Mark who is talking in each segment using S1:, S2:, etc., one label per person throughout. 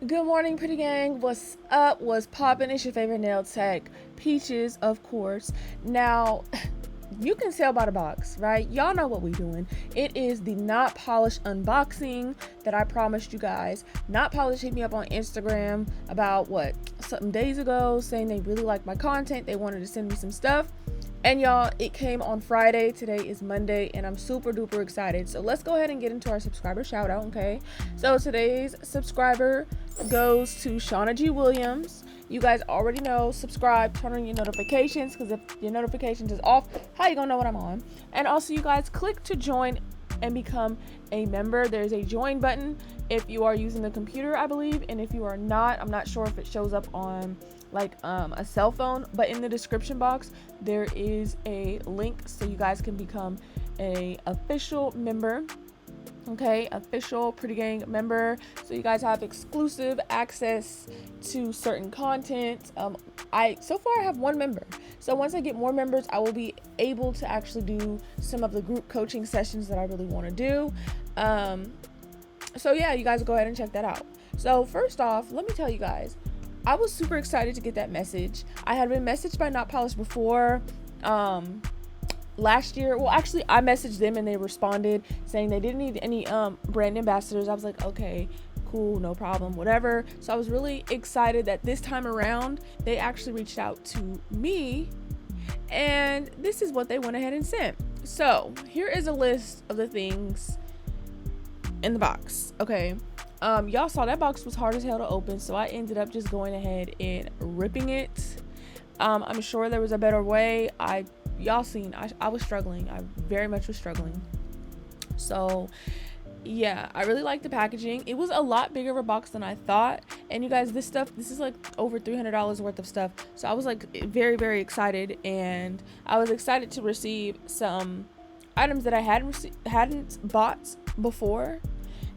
S1: Good morning, pretty gang. What's up? What's poppin'? It's your favorite nail tech, Peaches, of course. Now, you can tell by the box, right? Y'all know what we doing. It is the Not Polished unboxing that I promised you guys. Not Polished hit me up on Instagram about some days ago, saying they really liked my content. They wanted to send me some stuff. And y'all, it came on Friday. Today is Monday, and I'm super duper excited. So let's go ahead and get into our subscriber shout out, okay? So today's subscriber goes to Shauna G. Williams. You guys already know, subscribe, turn on your notifications, because if your notifications is off, how you gonna know what I'm on? And also, you guys click to join and become a member. There's a join button if you are using the computer, I believe, and if you are not, I'm not sure if it shows up on a cell phone, but in the description box there is a link so you guys can become a official member, okay? Official Pretty Gang member, so you guys have exclusive access to certain content. I have one member, so once I get more members I will be able to actually do some of the group coaching sessions that I really want to do. So yeah, you guys go ahead and check that out. So first off, let me tell you guys, I was super excited to get that message. I had been messaged by Not Polished before last year. Well, actually, I messaged them and they responded saying they didn't need any brand ambassadors. I was like, okay, cool, no problem, whatever. So I was really excited that this time around they actually reached out to me, and this is what they went ahead and sent. So here is a list of the things in the box, okay? Y'all saw that box was hard as hell to open, so I ended up just going ahead and ripping it. I'm sure there was a better way. Y'all seen, I was struggling. I very much was struggling. So yeah, I really like the packaging. It was a lot bigger of a box than I thought. And you guys, this is like over $300 worth of stuff. So I was like very, very excited, and I was excited to receive some items that I hadn't bought before.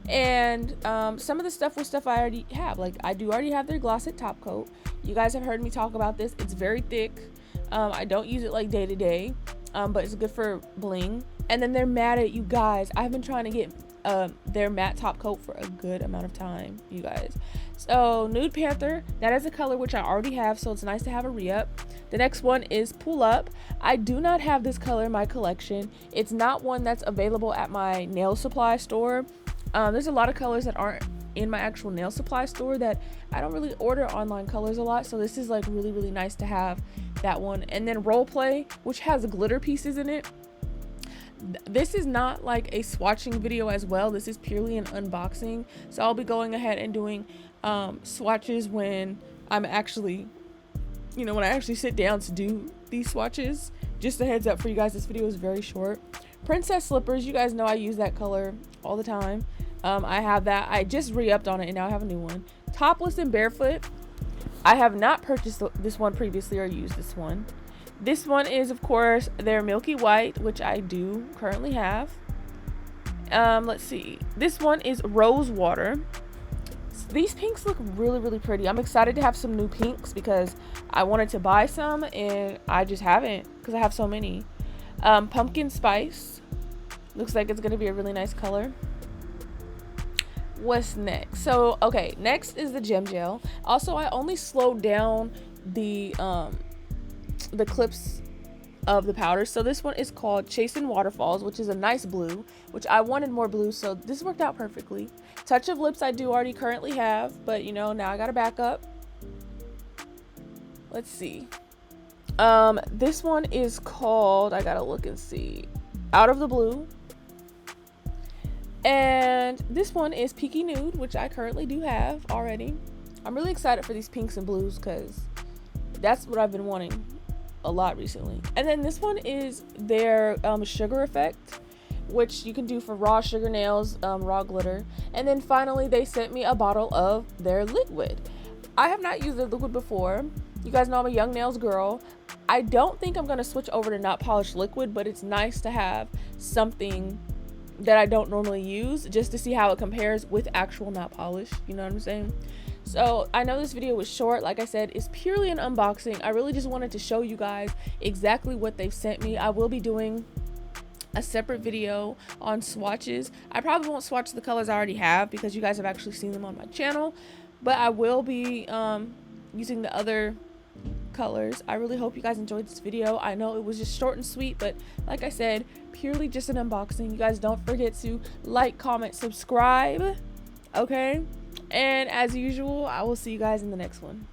S1: And some of the stuff was stuff I already have. Like, I do already have their gloss top coat. You guys have heard me talk about this. It's very thick. I don't use it like day to day, but it's good for bling. And then they're matte. You guys, I've been trying to get their matte top coat for a good amount of time, you guys. So nude panther, that is a color which I already have, so it's nice to have a re-up. The next one is pull up. I do not have this color in my collection. It's not one that's available at my nail supply store. There's a lot of colors that aren't in my actual nail supply store that I don't really order online colors a lot, so this is like really, really nice to have that one. And then role play, which has glitter pieces in it. This is not like a swatching video as well. This is purely an unboxing, so I'll be going ahead and doing swatches when I'm actually, when I actually sit down to do these swatches. Just a heads up for you guys, this video is very short. Princess slippers, you guys know I use that color all the time. I have that. I just re-upped on it and now I have a new one. Topless and barefoot. I have not purchased this one previously or used this one. This one is, of course, their Milky White, which I do currently have. Let's see. This one is Rose Water. These pinks look really, really pretty. I'm excited to have some new pinks because I wanted to buy some and I just haven't because I have so many. Pumpkin Spice. Looks like it's going to be a really nice color. What's next? So, okay, next is the gem gel. Also, I only slowed down the clips of the powder. So this one is called Chasing Waterfalls, which is a nice blue, which I wanted more blue, so this worked out perfectly. Touch of Lips I do already currently have, but now I got to back up. Let's see. This one is called, I gotta look and see, Out of the Blue. And this one is Peeky Nude, which I currently do have already. I'm really excited for these pinks and blues because that's what I've been wanting a lot recently. And then this one is their Sugar Effect, which you can do for raw sugar nails, raw glitter. And then finally they sent me a bottle of their liquid. I have not used their liquid before. You guys know I'm a Young Nails girl. I don't think I'm going to switch over to Not Polished liquid, but it's nice to have something that I don't normally use just to see how it compares with actual Not Polished. You know what I'm saying? So I know this video was short. Like I said, it's purely an unboxing. I really just wanted to show you guys exactly what they've sent me. I will be doing a separate video on swatches. I probably won't swatch the colors I already have because you guys have actually seen them on my channel. but I will be using the other colors. I really hope you guys enjoyed this video. I know it was just short and sweet, but like I said, purely just an unboxing. You guys don't forget to like, comment, subscribe, okay? And as usual, I will see you guys in the next one.